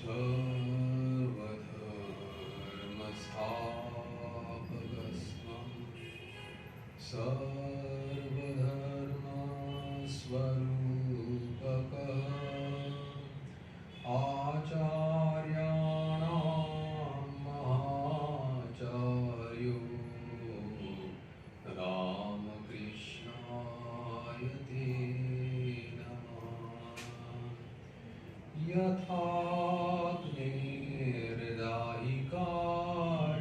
सर्वधर्मस्थापकस्त्वं सर्वधर्मस्वरूपकः आचार्याणां महाचार्यो रामकृष्णाय ते नमः। यथाग्निर्दाहिका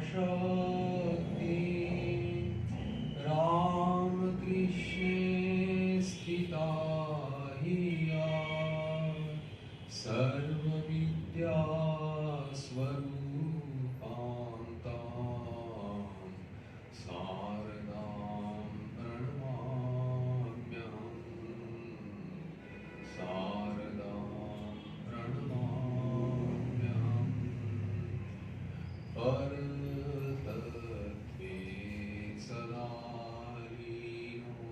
शक्ति रामकृष्णे स्थिता हिया सर्वविद्यास्वरूपान्तां शारदां प्रणमाम्यहम्। शारदां प्रणमाम्यहम्। परतत्त्वे सदा लीनो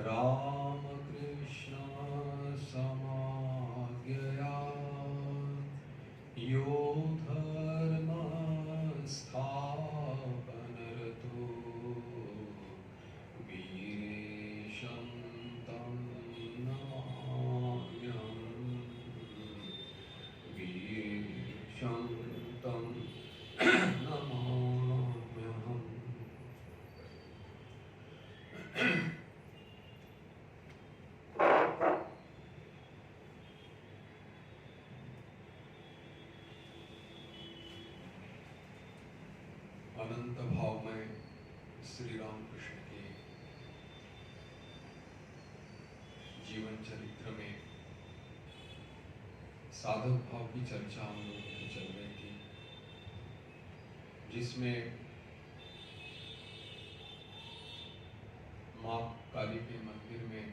रामकृष्ण समाज्ञया यो धर्मस्थापनरतो वीरेशं तं नमाम्यहम्। वीरेशं तं नमाम्यहम्। अनंत भावमय श्री रामकृष्ण के जीवन चरित्र में साधक भाव की चर्चा हम लोगों की चल रही थी, जिसमें मां काली के मंदिर में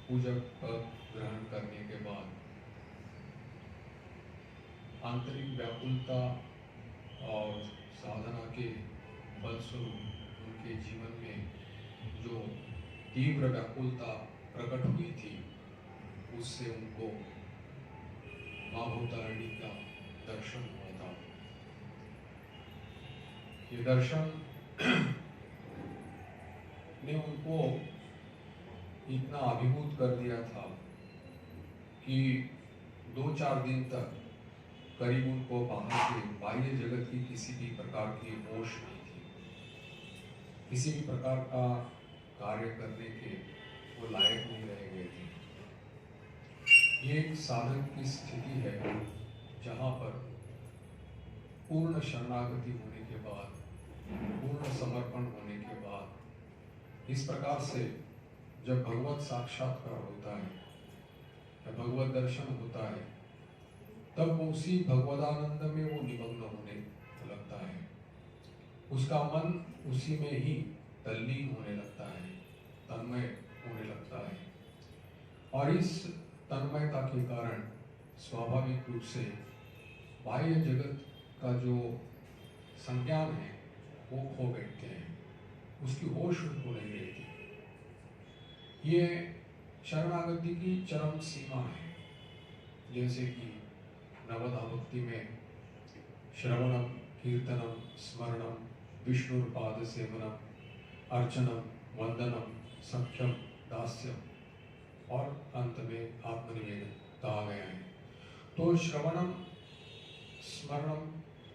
पूजक पद ग्रहण करने के बाद आंतरिक व्याकुलता और साधना के फलस्वरूप उनके जीवन में जो तीव्र व्याकुलता प्रकट हुई थी, उससे उनको मां भवतारिणी का दर्शन हुआ था। ये दर्शन ने उनको इतना अभिभूत कर दिया था कि 2-4 दिन तक करीब उनको बाहर के बाह्य जगत की किसी भी प्रकार की होश नहीं थी। किसी भी प्रकार का कार्य करने के वो लायक नहीं रह गए थे। ये एक साधक की स्थिति है जहाँ पर पूर्ण शरणागति होने के बाद, पूर्ण समर्पण होने के बाद, इस प्रकार से जब भगवत साक्षात्कार होता है या भगवत दर्शन होता है, तब वो उसी भगवदानंद में वो निमग्न होने लगता है। उसका मन उसी में ही तल्लीन होने लगता है, तन्मय होने लगता है। और इस तन्मयता के कारण स्वाभाविक रूप से बाह्य जगत का जो संज्ञान है वो खो बैठते हैं, उसकी होश उनको नहीं रहती। ये शरणागति की चरम सीमा है। जैसे कि नवधा भक्ति में श्रवणम, कीर्तनम, स्मरणम, विष्णुपाद सेवनम, अर्चनम, वंदनम, सख्यम, दास्यम और अंत में आत्मनिवेदन कहा गया है। तो श्रवणम, स्मरणम,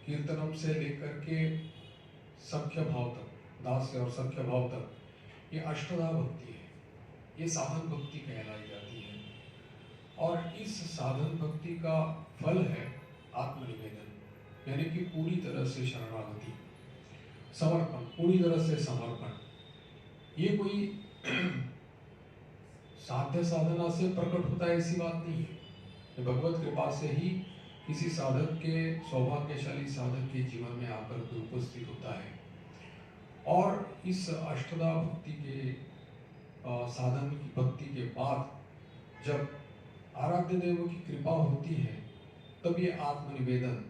कीर्तनम से लेकर के सख्य भाव तक, दास्य और सख्य भाव तक, ये अष्टधा भक्ति है। ये साधन भक्ति कहलाई जाती है। और इस साधन भक्ति का फल है आत्मनिवेदन, यानी कि पूरी तरह से शरणागति, समर्पण, पूरी तरह से समर्पण। ये कोई साध्य साधना से प्रकट होता है ऐसी बात नहीं है। ये भगवत कृपा से ही किसी साधक के, सौभाग्यशाली साधक के जीवन में आकर के उपस्थित होता है। और इस अष्टधा भक्ति के साधन की भक्ति के बाद जब आराध्य देव की कृपा होती है, तब ये आत्मनिवेदन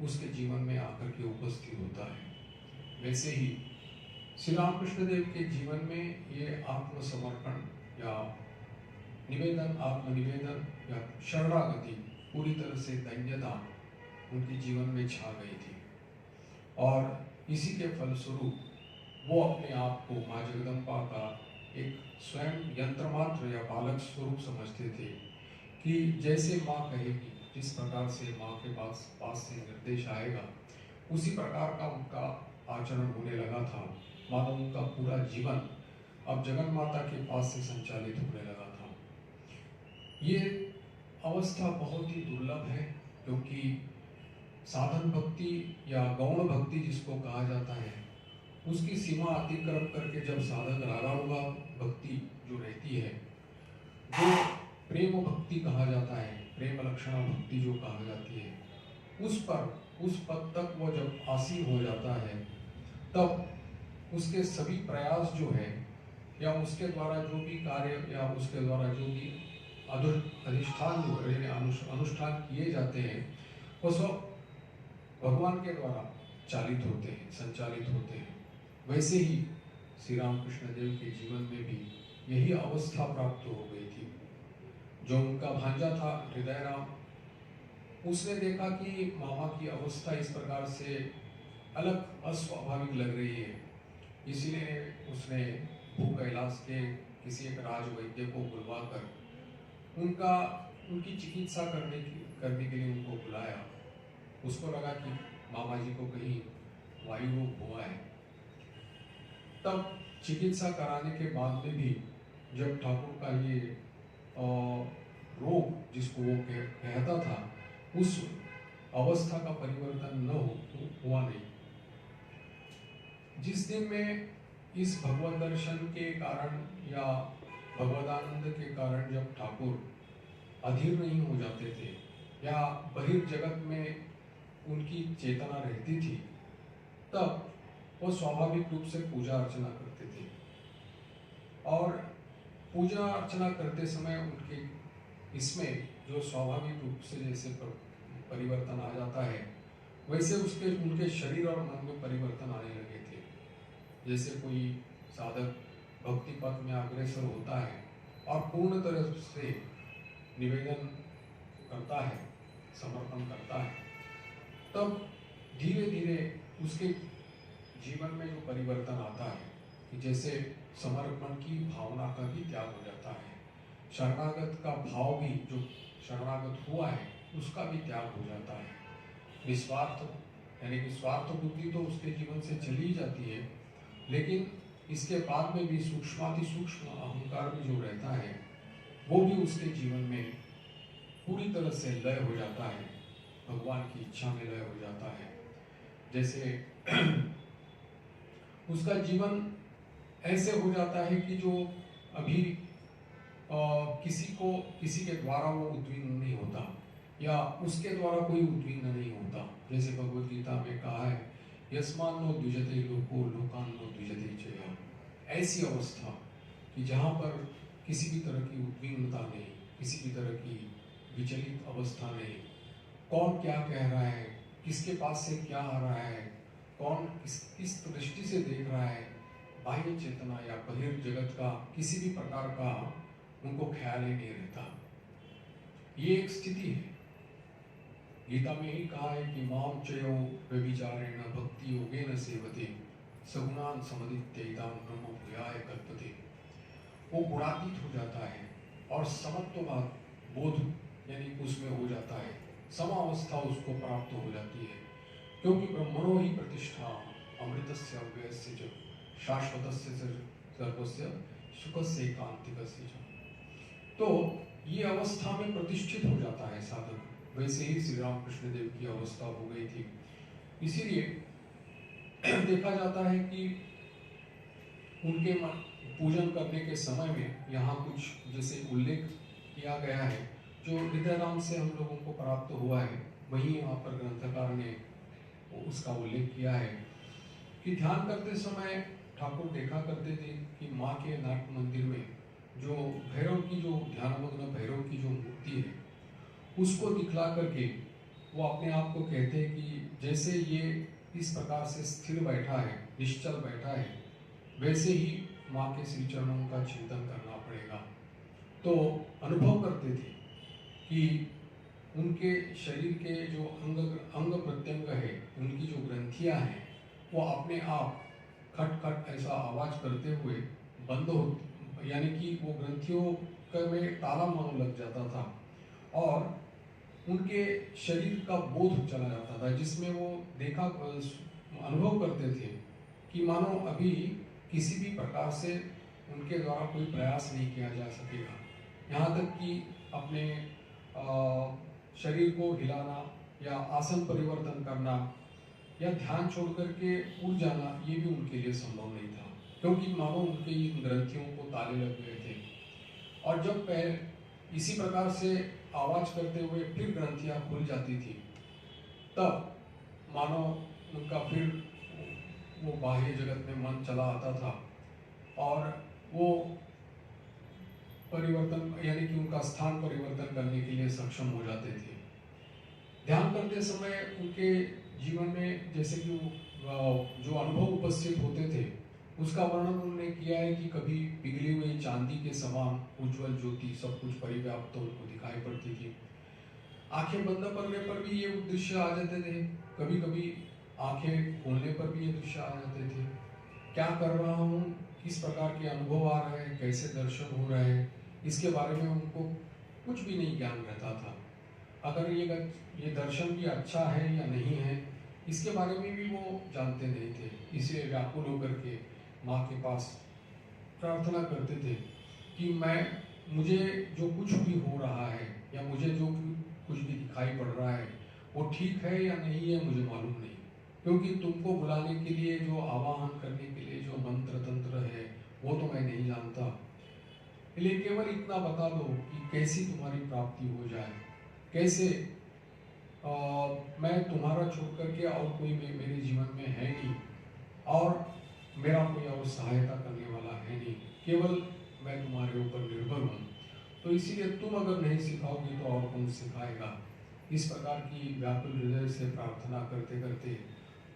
उसके जीवन में आकर के उपस्थित होता है। वैसे ही श्री रामकृष्ण देव के जीवन में ये आत्मसमर्पण या निवेदन, आत्मनिवेदन या शरणागति पूरी तरह से दैन्यता उनके जीवन में छा गई थी और इसी के फलस्वरूप वो अपने आप को माँ जगदम्बा का एक स्वयं यंत्रमात्र या बालक स्वरूप समझते थे कि जैसे माँ कहेगी, जिस प्रकार से माँ के पास से निर्देश आएगा, उसी प्रकार का उनका आचरण होने लगा था। मानो उनका पूरा जीवन अब जगन माता के पास से संचालित होने लगा था। ये अवस्था बहुत ही दुर्लभ है, क्योंकि साधन भक्ति या गौण भक्ति जिसको कहा जाता है, उसकी सीमा अतिक्रम करके जब साधक रागानुगा भक्ति जो रहती है, जो प्रेम भक्ति कहा जाता है, प्रेम लक्षणा भक्ति जो कहा जाती है, उस पद तक वो जब आसीन हो जाता है, तब उसके सभी प्रयास जो है या उसके द्वारा जो भी कार्य या उसके द्वारा जो भी अधिष्ठान जो अनुष्ठान किए जाते हैं, वो सब भगवान के द्वारा चालित होते हैं, संचालित होते हैं। वैसे ही श्री रामकृष्ण देव के जीवन में भी यही अवस्था प्राप्त हो गई थी। जो उनका भांजा था हृदय राम, उसने देखा कि मामा की अवस्था इस प्रकार से अलग अस्वाभाविक लग रही है, इसीलिए उसने भू कैलाश के किसी एक राज वैद्य को बुलवाकर उनकी चिकित्सा करने के लिए उनको बुलाया। उसको लगा कि मामा जी को कहीं वायु रोग हुआ है। तब चिकित्सा कराने के बाद में भी जब ठाकुर का ये रोग जिसको वो कहता था, उस अवस्था का परिवर्तन हुआ नहीं। जिस दिन में इस भगवत दर्शन के कारण या भगवदानंद के कारण जब ठाकुर अधीर नहीं हो जाते थे या बहिर्जगत में उनकी चेतना रहती थी, तब वो स्वाभाविक रूप से पूजा अर्चना करते थे। और पूजा अर्चना करते समय उनके इसमें जो स्वाभाविक रूप से जैसे परिवर्तन आ जाता है, वैसे उनके शरीर और मन में परिवर्तन आने लगे थे। जैसे कोई साधक भक्ति पथ में अग्रसर होता है और पूर्ण तरह से निवेदन करता है, समर्पण करता है, तब धीरे धीरे उसके जीवन में जो परिवर्तन आता है कि जैसे समर्पण की भावना का भी त्याग हो जाता है, शरणागत का भाव भी जो शरणागत हुआ है उसका भी त्याग हो जाता है। निस्वार्थ यानी कि स्वार्थ बुद्धि तो उसके जीवन से चली ही जाती है, लेकिन इसके बाद में भी सूक्ष्माति सूक्ष्म अहंकार भी जो रहता है, वो भी उसके जीवन में पूरी तरह से लय हो जाता है, भगवान की इच्छा में लय हो जाता है। जैसे उसका जीवन ऐसे हो जाता है कि जो अभी किसी के द्वारा वो उद्विग्न नहीं होता या उसके द्वारा कोई उद्विग्न नहीं होता। जैसे भगवद गीता में कहा है, यस्मान्नो द्विजते लोको लोकान्नो द्विजते चया। ऐसी अवस्था कि जहाँ पर किसी भी तरह की उद्विग्नता नहीं, किसी भी तरह की विचलित अवस्था नहीं, कौन क्या कह रहा है, किसके पास से क्या आ रहा है, कौन किस दृष्टि से देख रहा है, बाह्य चेतना या बहिर्जगत का किसी भी प्रकार का उनको ख्याल ही नहीं रहता। ये एक स्थिति है। गीता में ही कहा है कि माम चयो व्यभिचारेण भक्ति योगेन सेवते सगुणान समदित्यैतान ब्रह्म भूयाय कल्पते। वो गुणातीत हो जाता है और समत्ववाद बोध यानी उसमें हो जाता है, समावस्था उसको प्राप्त हो जाती है। क्योंकि ब्रह्मणो ही प्रतिष्ठा अमृतस्य अव्ययस्य च शाश्वतस्य सर्वस्य सुखस्य एकांतिकस्य च। तो ये अवस्था में प्रतिष्ठित हो जाता है साधक। वैसे ही श्री रामकृष्ण देव की अवस्था हो गई थी। इसीलिए देखा जाता है कि उनके पूजन करने के समय में यहाँ कुछ जैसे उल्लेख किया गया है जो हृदय राम से हम लोगों को प्राप्त हुआ है, वहीं यहाँ पर ग्रंथकार ने उसका उल्लेख किया है कि ध्यान करते समय ठाकुर देखा करते थे कि माँ के नाट्य मंदिर में जो भैरव की जो ध्यानमग्न भैरव की जो मूर्ति है, उसको दिखला करके वो अपने आप को कहते हैं कि जैसे ये इस प्रकार से स्थिर बैठा है, निश्चल बैठा है, वैसे ही माँ के श्री चरणों का चिंतन करना पड़ेगा। तो अनुभव करते थे कि उनके शरीर के जो अंग प्रत्यंग है, उनकी जो ग्रंथियां हैं, वो अपने आप खट खट ऐसा आवाज करते हुए बंद हो, यानी कि वो ग्रंथियों में ताला मानो लग जाता था और उनके शरीर का बोध चला जाता था, जिसमें वो अनुभव करते थे कि मानो अभी किसी भी प्रकार से उनके द्वारा कोई प्रयास नहीं किया जा सकेगा। यहाँ तक कि अपने शरीर को हिलाना या आसन परिवर्तन करना या ध्यान छोड़ करके उड़ जाना, ये भी उनके लिए संभव नहीं था, क्योंकि मानो उनके इन ग्रंथियों को ताले लग गए थे। और जब पैर इसी प्रकार से आवाज करते हुए फिर ग्रंथियां खुल जाती थी, तब मानो उनका फिर वो बाह्य जगत में मन चला आता था और वो परिवर्तन, यानी कि उनका स्थान परिवर्तन करने के लिए सक्षम हो जाते थे। ध्यान करते समय उनके जीवन में जैसे कि जो अनुभव उपस्थित होते थे, उसका वर्णन उन्होंने किया है कि कभी पिघली हुई चांदी के समान उज्जवल ज्योति सब कुछ परिव्याप्त उनको दिखाई पड़ती थी। आंखें बंद करने पर भी ये दृश्य आ जाते थे, कभी कभी आंखें खोलने पर भी ये दृश्य आ जाते थे। क्या कर रहा हूँ, किस प्रकार के अनुभव आ रहे हैं, कैसे दर्शन हो रहे हैं, इसके बारे में उनको कुछ भी नहीं ज्ञान रहता था। अगर ये दर्शन भी अच्छा है या नहीं है, इसके बारे में भी वो जानते नहीं थे। इसलिए व्याकुल होकर के माँ के पास प्रार्थना करते थे कि मुझे जो कुछ भी हो रहा है या मुझे जो कुछ भी दिखाई पड़ रहा है, वो ठीक है या नहीं है मुझे मालूम नहीं, क्योंकि तुमको बुलाने के लिए जो आवाहन करने के लिए जो मंत्र तंत्र है वो तो मैं नहीं जानता, इसलिए केवल इतना बता दो कि कैसी तुम्हारी प्राप्ति हो जाए, कैसे मैं तुम्हारा छोड़ करके और कोई मेरे जीवन में है नहीं और मेरा कोई और सहायता करने वाला है नहीं, केवल मैं तुम्हारे ऊपर निर्भर हूँ, तो इसीलिए तुम अगर नहीं सिखाओगी तो और कौन सिखाएगा। इस प्रकार की व्याकुल हृदय से प्रार्थना करते करते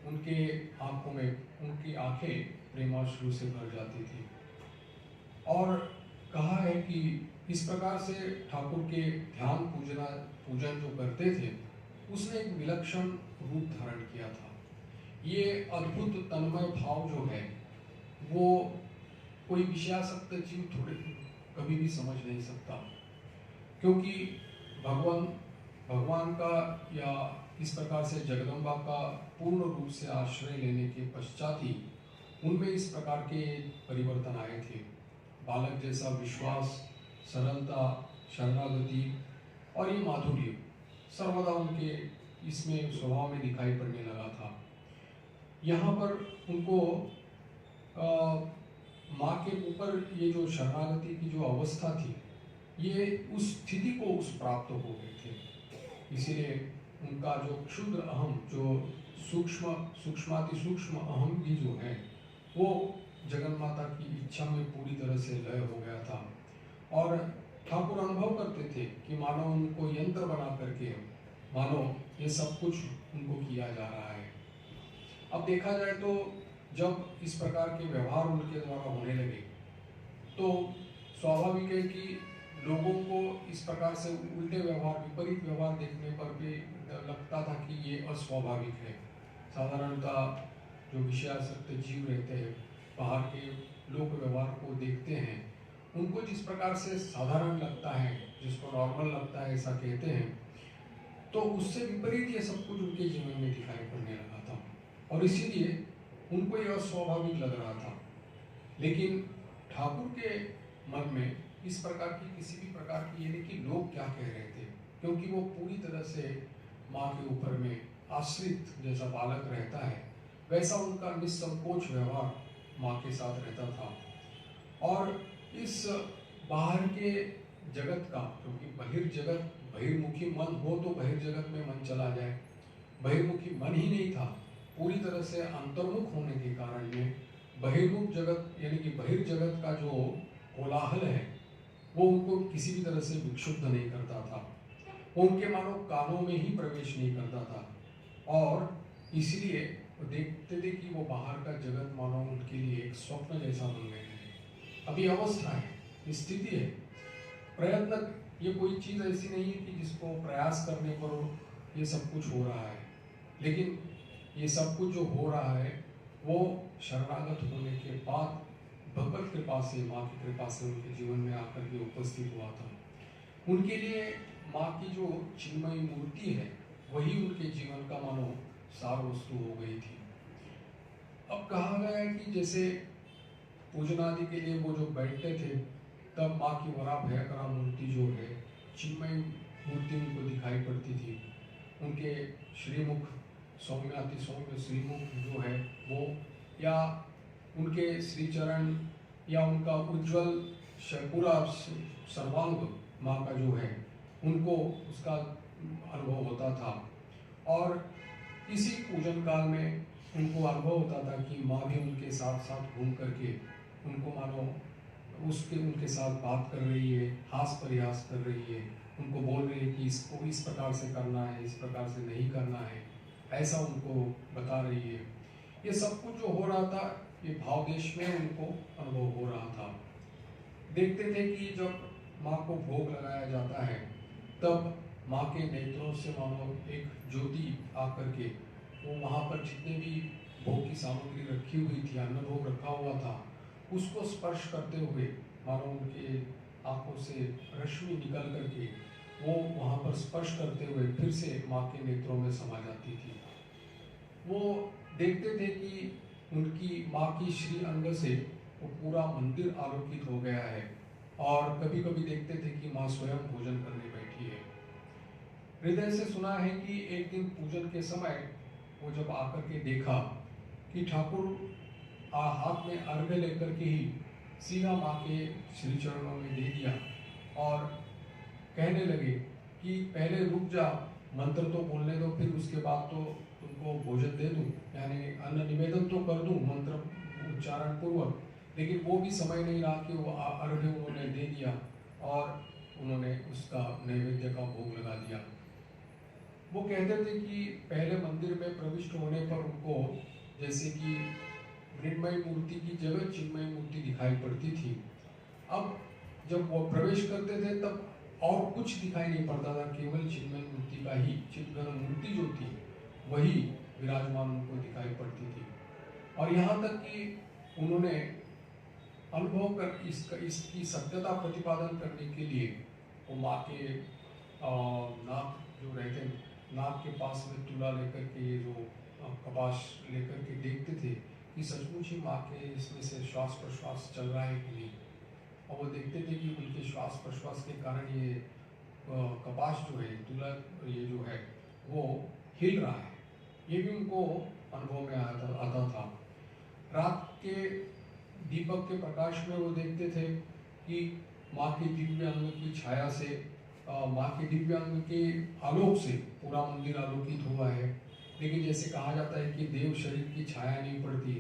उनकी आंखें प्रेमाश्रु से भर जाती थी। और कहा है कि इस प्रकार से ठाकुर के ध्यान पूजन जो करते थे, उसने एक विलक्षण रूप धारण किया था। ये अद्भुत तन्मय भाव जो है, वो कोई विषयासक्त जीव थोड़े कभी भी समझ नहीं सकता, क्योंकि भगवान का या इस प्रकार से जगदम्बा का पूर्ण रूप से आश्रय लेने के पश्चात ही उनमें इस प्रकार के परिवर्तन आए थे। बालक जैसा विश्वास, सरलता, शरणागति और ये माधुर्य सर्वदा उनके इसमें स्वभाव में दिखाई पड़ने लगा था। यहाँ पर उनको माँ के ऊपर ये जो शरणागति की जो अवस्था थी, ये उस स्थिति को प्राप्त हो गए थे। इसीलिए उनका जो क्षुद्र अहम, जो सूक्ष्माति सूक्ष्म अहम भी जो है, वो जगन्माता की इच्छा में पूरी तरह से लय हो गया था। और ठाकुर अनुभव करते थे कि मानो उनको यंत्र बना करके मानो ये सब कुछ उनको किया जा रहा है। अब देखा जाए तो जब इस प्रकार के व्यवहार उनके द्वारा होने लगे, तो स्वाभाविक है कि लोगों को इस प्रकार से उल्टे व्यवहार, विपरीत व्यवहार देखने पर भी लगता था कि ये अस्वाभाविक है। साधारणतः जो विषयासक्त जीव रहते हैं, बाहर के लोक व्यवहार को देखते हैं, उनको जिस प्रकार से साधारण लगता है, जिसको नॉर्मल लगता है ऐसा कहते हैं, तो उससे विपरीत ये सब कुछ उनके जीवन में दिखाई पड़ने लगा था और इसीलिए उनको यह अस्वाभाविक लग रहा था। लेकिन ठाकुर के मन में इस प्रकार की किसी भी प्रकार की ये नहीं कि लोग क्या कह रहे थे, क्योंकि वो पूरी तरह से माँ के ऊपर में आश्रित जैसा बालक रहता है, वैसा उनका निसंकोच व्यवहार माँ के साथ रहता था। और इस बाहर के जगत का, क्योंकि बहिर्जगत, बहिर्मुखी मन हो तो बहिर्जगत में मन चला जाए, बहिर्मुखी मन ही नहीं था, पूरी तरह से अंतर्मुख होने के कारण में बहिर्मुख जगत यानी कि बहिर्जगत का जो कोलाहल है वो उनको किसी भी तरह से विक्षुब्ध नहीं करता था, वो उनके मानो कानों में ही प्रवेश नहीं करता था। और इसलिए वो देखते थे कि वो बाहर का जगत मानो उनके लिए एक स्वप्न जैसा बन गया है। अभी अवस्था है, स्थिति है, प्रयत्न ये कोई चीज़ ऐसी नहीं है कि जिसको प्रयास करने पर ये सब कुछ हो रहा है, लेकिन ये सब कुछ जो हो रहा है वो शरणागत होने के बाद भगवत कृपा से, माँ की कृपा से उनके जीवन में आकर के उपस्थित हुआ था। उनके लिए माँ की जो चिन्मयी मूर्ति है वही उनके जीवन का मानो सार वस्तु हो गई थी। अब कहा गया है कि जैसे पूजन आदि के लिए वो जो बैठते थे, तब माँ की वरा भयकरा मूर्ति जो है, चिन्मयी मूर्ति उनको दिखाई पड़ती थी। उनके श्रीमुख सौम्याति सौम्य श्रीमुख जो है वो, या उनके श्रीचरण, या उनका उज्जवल पूरा सर्वांग माँ का जो है, उनको उसका अनुभव होता था। और इसी पूजन काल में उनको अनुभव होता था कि माँ भी उनके साथ साथ घूम करके उनको मानो उनके साथ बात कर रही है, हास परिहास कर रही है, उनको बोल रही है कि इसको इस प्रकार से करना है, इस प्रकार से नहीं करना है, ऐसा उनको बता रही है। ये सब कुछ जो हो रहा था, ये भाव देश में उनको अनुभव हो रहा था। देखते थे कि जब माँ को भोग लगाया जाता है, तब माँ के नेत्रों से मानो एक ज्योति आकर के वो वहाँ पर जितने भी भोग की सामग्री रखी हुई थी, अन्न भोग रखा हुआ था, उसको स्पर्श करते हुए मानो उनके आंखों से रश्मि निकल करके वो वहाँ पर स्पर्श करते हुए फिर से माँ के नेत्रों में समा जाती थी। वो देखते थे कि उनकी माँ की श्री अंग से वो पूरा मंदिर आलोकित हो गया है, और कभी कभी देखते थे कि माँ स्वयं भोजन करने बैठी है। हृदय से सुना है कि एक दिन पूजन के समय वो जब आकर के देखा कि ठाकुर हाथ में अर्घ्य लेकर के ही सीधा माँ के श्री चरणों में दे दिया, और कहने लगे कि पहले रुक जा, मंत्र तो बोलने दो, फिर उसके बाद तो तुमको भोजन दे दूँ, यानी अन्न निवेदन तो कर दूँ मंत्र उच्चारण पूर्वक। लेकिन वो भी समय नहीं रहा कि वो अर्घ्य उन्होंने दे दिया और उन्होंने उसका नैवेद्य का भोग लगा दिया। वो कहते थे कि पहले मंदिर में प्रविष्ट होने पर उनको जैसे कि मृण्मयी मूर्ति की जगह चिन्मयी मूर्ति दिखाई पड़ती थी। अब जब वो प्रवेश करते थे तब और कुछ दिखाई नहीं पड़ता था, केवल चिन्मयी मूर्ति का ही, चित्घन मूर्ति जो थी वही विराजमान उनको दिखाई पड़ती थी। और यहाँ तक कि उन्होंने अनुभव कर इसकी सत्यता प्रतिपादन करने के लिए वो माँ के नाक जो रहते हैं, नाक के पास में तुला लेकर के ये जो कपाश लेकर के देखते थे कि सचमुच ही माँ के इसमें से श्वास प्रश्वास चल रहा है कि नहीं। और वो देखते थे कि उनके श्वास प्रश्वास के कारण ये कपाश जो है, तुला ये जो है वो हिल रहा है, ये भी उनको अनुभव में आता था। रात के दीपक के प्रकाश में वो देखते थे कि माँ के दिव्य अंग की छाया से, माँ के दिव्य अंग के आलोक से पूरा मंदिर आलोकित हुआ है। लेकिन जैसे कहा जाता है कि देव शरीर की छाया नहीं पड़ती,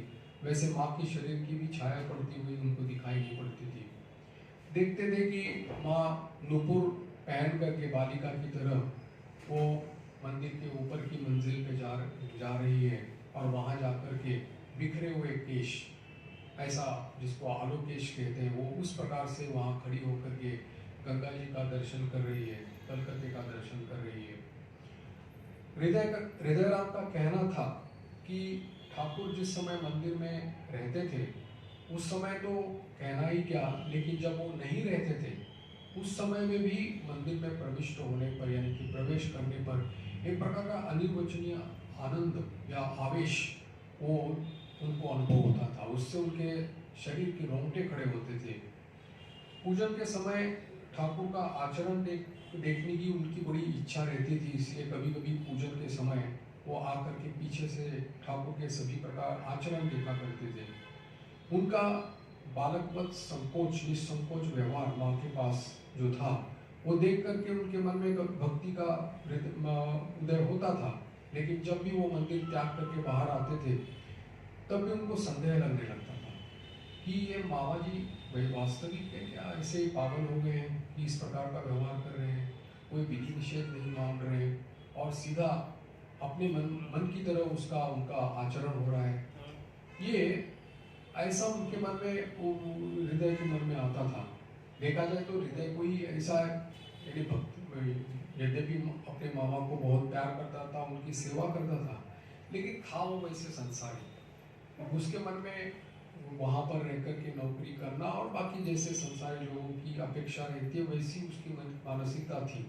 वैसे माँ की शरीर की भी छाया पड़ती हुई उनको दिखाई नहीं पड़ती थी। देखते थे कि माँ नुपुर पहन करके बालिका की तरह वो मंदिर के ऊपर की मंजिल पे जा रही है, और वहाँ जाकर के बिखरे हुए केश, ऐसा जिसको आलोकेश कहते हैं, वो उस प्रकार से वहाँ खड़ी होकर के गंगा जी का दर्शन कर रही है, कलकत्ते का दर्शन कर रही है। हृदय राम का कहना था कि ठाकुर जिस समय मंदिर में रहते थे उस समय तो कहना ही क्या, लेकिन जब वो नहीं रहते थे उस समय में भी मंदिर में प्रविष्ट होने पर, यानी कि प्रवेश करने पर एक प्रकार का अनिर्वचनीय आनंद या आवेश वो उनको अनुभव होता था। उससे उनके शरीर के रोंगटे खड़े होते थे। पूजन के समय ठाकुर का आचरण देखने की उनकी बड़ी इच्छा रहती थी, इसलिए कभी कभी पूजन के समय वो आकर के पीछे से ठाकुर के सभी प्रकार आचरण देखा करते थे। उनका बालकवत संकोच, निसंकोच व्यवहार माँ के पास जो था, वो देख करके उनके मन में भक्ति का उदय होता था। लेकिन जब भी वो मंदिर त्याग करके बाहर आते थे तब भी उनको संदेह लगने लगता था कि ये मामा जी वही वास्तविक है क्या, ऐसे ही पागल हो गए हैं कि इस प्रकार का व्यवहार कर रहे हैं, कोई विधि निषेध नहीं मान रहे हैं और सीधा अपने मन की तरह उनका आचरण हो रहा है। ये ऐसा उनके मन में, हृदय के मन में आता था। देखा जाए तो हृदय कोई ऐसा यानी भक्त यद्यपि अपने मामा को बहुत प्यार करता था, उनकी सेवा करता था, लेकिन था वो वैसे संसारी। उसके मन में वहाँ पर रह कर के नौकरी करना और बाकी जैसे संसारी लोगों की अपेक्षा रहती है वैसी उसकी मानसिकता थी।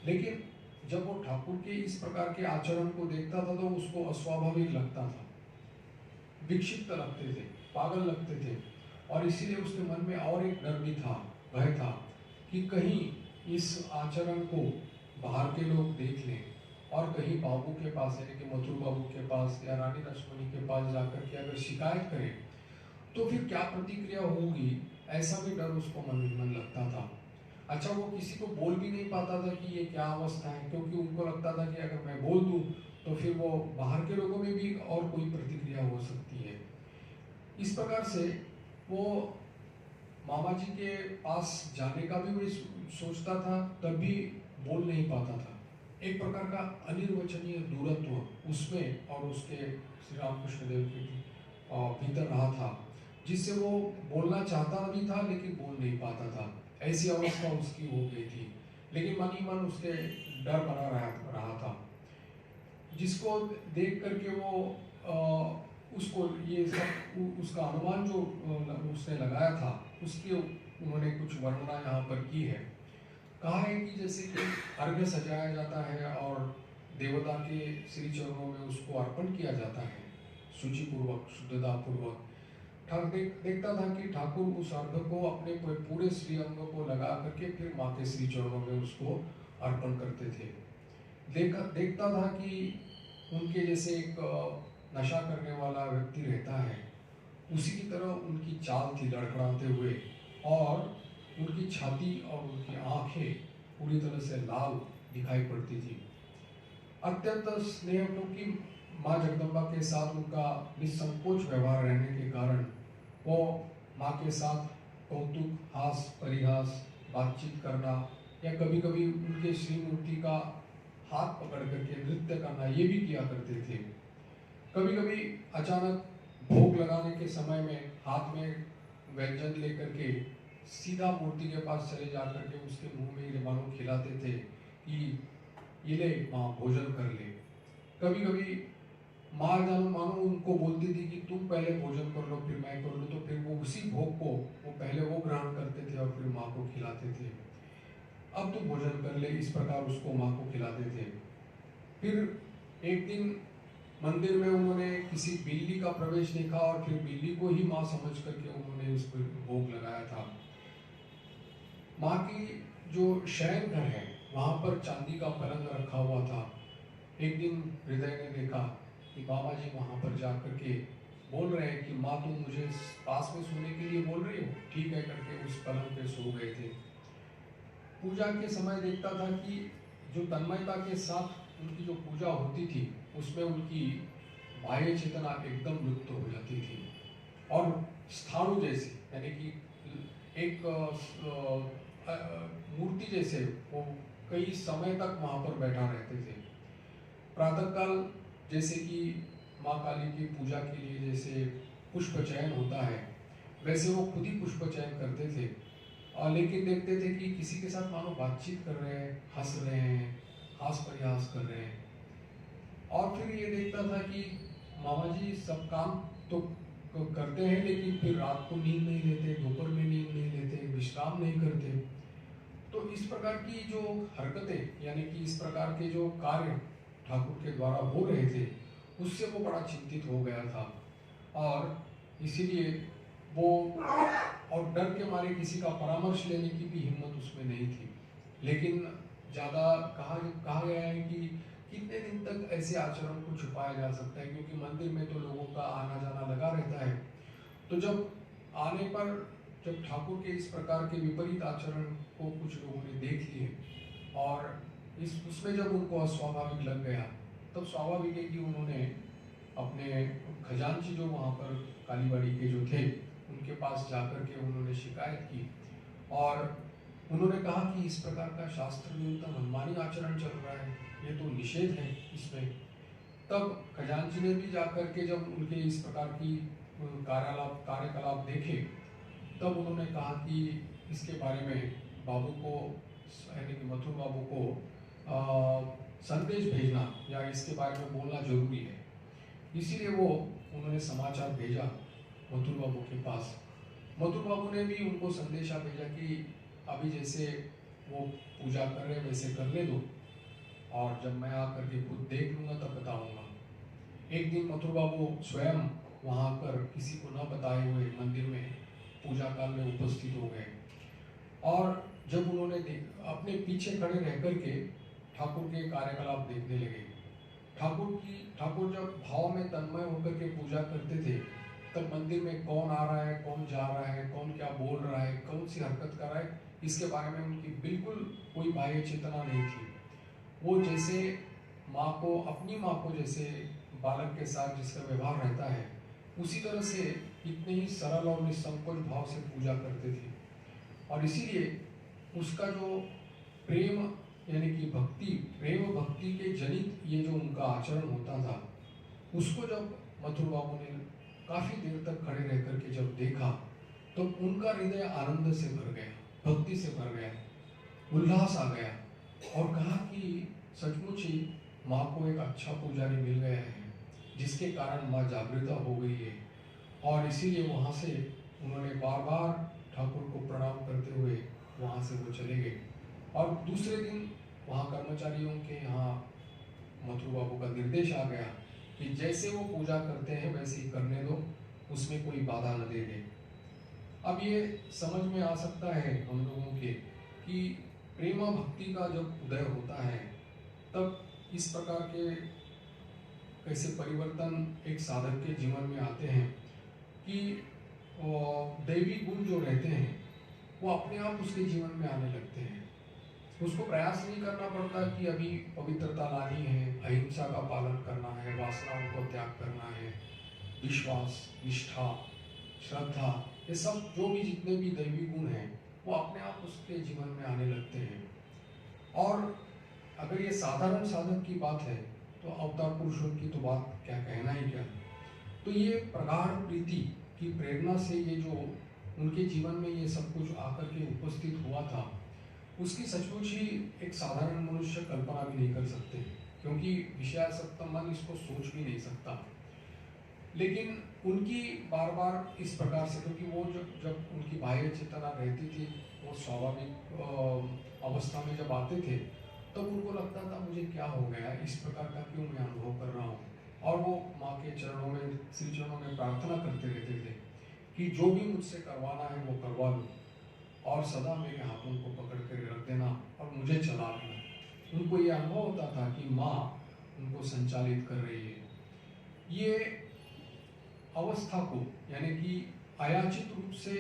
लेकिन जब वो ठाकुर के इस प्रकार के आचरण को देखता था तो उसको अस्वाभाविक लगता था, विक्षिप्त लगते थे, पागल लगते थे। और इसीलिए उसके मन में और एक डर भी था, भय था कि कहीं इस आचरण को बाहर के लोग देख लें और कहीं बाबू के पास यानी कि मथुर बाबू के पास या रानी लक्ष्मणी के पास जाकर के अगर शिकायत करें तो फिर क्या प्रतिक्रिया होगी, ऐसा भी डर उसको मन मन लगता था। अच्छा, वो किसी को बोल भी नहीं पाता था कि ये क्या अवस्था है, क्योंकि उनको लगता था कि अगर मैं बोल दूं तो फिर वो बाहर के लोगों में भी और कोई प्रतिक्रिया हो सकती है। इस प्रकार से वो मामा जी के पास जाने का भी वही सोचता था, तब भी बोल नहीं पाता था। एक प्रकार का अनिर्वचनीय दूरत्व उसमें और उसके श्री रामकृष्ण देव के भीतर रहा था, जिससे वो बोलना चाहता भी था लेकिन बोल नहीं पाता था। ऐसी अवस्था उसकी हो गई थी, लेकिन मन ही मन उसके डर बना रहा था, जिसको देख करके वो उसको ये सब उसका अनुमान जो उसने लगाया था उसके उन्होंने कुछ वर्णना यहाँ पर की है। कहा है कि जैसे कि अर्घ्य सजाया जाता है और देवता के श्री चरणों में उसको अर्पण किया जाता है शुचि पूर्वक, शुद्धता पूर्वक। देखता था कि ठाकुर उस अर्घ्य को अपने पूरे श्री अंग को लगा करके फिर माँ के श्री चरणों में उसको अर्पण करते थे। देखता था कि उनके जैसे एक नशा करने वाला व्यक्ति रहता है, उसी की तरह उनकी चाल थी लड़खड़ाते हुए, और उनकी छाती और उनकी आंखें पूरी तरह से लाल दिखाई पड़ती थी। अत्यंत स्नेह, क्योंकि माँ जगदम्बा के साथ उनका निसंकोच व्यवहार रहने के कारण वो माँ के साथ कौतुक, हास परिहास, बातचीत करना या कभी कभी उनके श्री मूर्ति का हाथ पकड़ करके नृत्य करना ये भी किया करते थे। कभी कभी अचानक भोग लगाने के समय में हाथ में व्यंजन लेकर के सीधा मूर्ति के पास चले जाकर के उसके मुंह में मानो खिलाते थे कि ये ले माँ भोजन कर ले। कभी कभी माँ मानो उनको बोलती थी कि तुम पहले भोजन कर लो फिर मैं कर लूँ, तो फिर वो उसी भोग को वो पहले वो ग्रहण करते थे और फिर माँ को खिलाते थे। अब तुम भोजन कर ले, इस प्रकार उसको माँ को खिलाते थे। फिर एक दिन मंदिर में उन्होंने किसी बिल्ली का प्रवेश देखा और फिर बिल्ली को ही माँ समझ करके उन्होंने उस पर भोग लगाया था। माँ की जो शयन घर है वहाँ पर चांदी का पलंग रखा हुआ था। एक दिन हृदय ने देखा कि बाबा जी वहाँ पर जाकर के बोल रहे हैं कि माँ तुम मुझे पास में सोने के लिए बोल रही हो, ठीक है करके उस पलंग पे सो गए थे। पूजा के समय देखता था कि जो तन्मयता के साथ उनकी जो पूजा होती थी उसमें उनकी बाह्य चेतना एकदम लुप्त हो जाती थी और स्थाणु जैसे यानी कि एक मूर्ति जैसे वो कई समय तक वहाँ पर बैठा रहते थे। प्रातःकाल जैसे कि माँ काली की पूजा के लिए जैसे पुष्प चयन होता है वैसे वो खुद ही पुष्प चयन करते थे, और लेकिन देखते थे कि किसी के साथ मानो बातचीत कर रहे हैं, हंस रहे हैं, हास परिहास कर रहे हैं। और फिर ये देखता था कि मामा जी सब काम तो करते हैं लेकिन फिर रात को नींद नहीं लेते, दोपहर में नींद नहीं लेते, विश्राम नहीं करते। तो इस प्रकार की जो हरकतें यानी कि इस प्रकार के जो कार्य ठाकुर के द्वारा हो रहे थे उससे वो बड़ा चिंतित हो गया था, और इसीलिए वो और डर के मारे किसी का परामर्श लेने की भी हिम्मत उसमें नहीं थी। लेकिन ज़्यादा कहा गया है कि कितने दिन तक ऐसे आचरण को छुपाया जा सकता है, क्योंकि मंदिर में तो लोगों का आना जाना लगा रहता है। तो जब आने पर जब ठाकुर के इस प्रकार के विपरीत आचरण को कुछ लोगों ने देख लिए और उसमें जब उनको अस्वाभाविक लग गया, तब स्वाभाविक है कि उन्होंने अपने खजांची जो वहाँ पर कालीबाड़ी के जो थे उनके पास जाकर के उन्होंने शिकायत की और उन्होंने कहा कि इस प्रकार का शास्त्र विरुद्ध मनमानी आचरण चल रहा है, ये तो निषेध है इसमें। तब खजांची ने भी जाकर के जब उनके इस प्रकार की कार्यकलाप देखे तब उन्होंने कहा कि इसके बारे में बाबू को यानी कि मथुर बाबू को संदेश भेजना या इसके बारे में बोलना जरूरी है। इसीलिए वो उन्होंने समाचार भेजा मथुर बाबू के पास। मथुर बाबू ने भी उनको संदेशा भेजा कि अभी जैसे वो पूजा कर रहे वैसे करने दो, और जब मैं आकर के खुद देख लूँगा तब बताऊँगा। एक दिन मथुर बाबू स्वयं वहाँ पर किसी को न बताए हुए मंदिर में पूजा काल में उपस्थित हो गए, और जब उन्होंने अपने पीछे खड़े रह कर के ठाकुर के कार्यकलाप देखने लगे। ठाकुर जब भाव में तन्मय होकर के पूजा करते थे, तब मंदिर में कौन आ रहा है, कौन जा रहा है, कौन क्या बोल रहा है, कौन सी हरकत कर रहा है, इसके बारे में उनकी बिल्कुल कोई बाह्य चेतना नहीं थी। वो जैसे माँ को, अपनी माँ को जैसे बालक के साथ जिसका व्यवहार रहता है, उसी तरह से इतने ही सरल और निसंकोच भाव से पूजा करते थे। और इसीलिए उसका जो प्रेम यानी कि प्रेम भक्ति के जनित ये जो उनका आचरण होता था, उसको जब मथुर बाबू ने काफी देर तक खड़े रह करके जब देखा, तो उनका हृदय आनंद से भर गया, भक्ति से भर गया, उल्लास आ गया, और कहा कि सचमुच ही माँ को एक अच्छा पुजारी मिल गया है, जिसके कारण माँ जागृता हो गई है। और इसीलिए वहाँ से उन्होंने बार बार ठाकुर को प्रणाम करते हुए वहाँ से वो चले गए। और दूसरे दिन वहाँ कर्मचारियों के यहाँ मथुर बाबू का निर्देश आ गया कि जैसे वो पूजा करते हैं वैसे ही करने दो, उसमें कोई बाधा न दे दे। अब ये समझ में आ सकता है हम लोगों के कि प्रेमा भक्ति का जब उदय होता है, तब इस प्रकार के कैसे परिवर्तन एक साधक के जीवन में आते हैं कि दैवी गुण जो रहते हैं वो अपने आप उसके जीवन में आने लगते हैं। उसको प्रयास नहीं करना पड़ता कि अभी पवित्रता लानी है, अहिंसा का पालन करना है, वासनाओं को त्याग करना है, विश्वास, निष्ठा, श्रद्धा, ये सब जो भी जितने भी दैवी गुण हैं वो अपने आप उसके जीवन में आने लगते हैं। और अगर ये साधारण साधक की बात है तो अवतार पुरुषों की तो बात क्या कहना ही क्या। तो ये प्रगाढ़ प्रीति की प्रेरणा से ये जो उनके जीवन में ये सब कुछ आकर के उपस्थित हुआ था, उसकी सचमुच ही एक साधारण मनुष्य कल्पना भी नहीं कर सकते, क्योंकि विषयासक्त मन इसको सोच भी नहीं सकता। लेकिन उनकी बार बार इस प्रकार से, क्योंकि वो जब उनकी बाह्य चेतना रहती थी, वो स्वाभाविक अवस्था में जब आते थे, तब उनको लगता था मुझे क्या हो गया, इस प्रकार का क्यों मैं अनुभव कर रहा हूँ। और वो माँ के चरणों में, श्री चरणों में प्रार्थना करते रहते थे कि जो भी मुझसे करवाना है वो करवा लो, और सदा मेरे हाथों को पकड़ कर रख देना और मुझे चला लेना। उनको ये अनुभव होता था कि माँ उनको संचालित कर रही है। ये अवस्था को, यानी कि अयाचित रूप से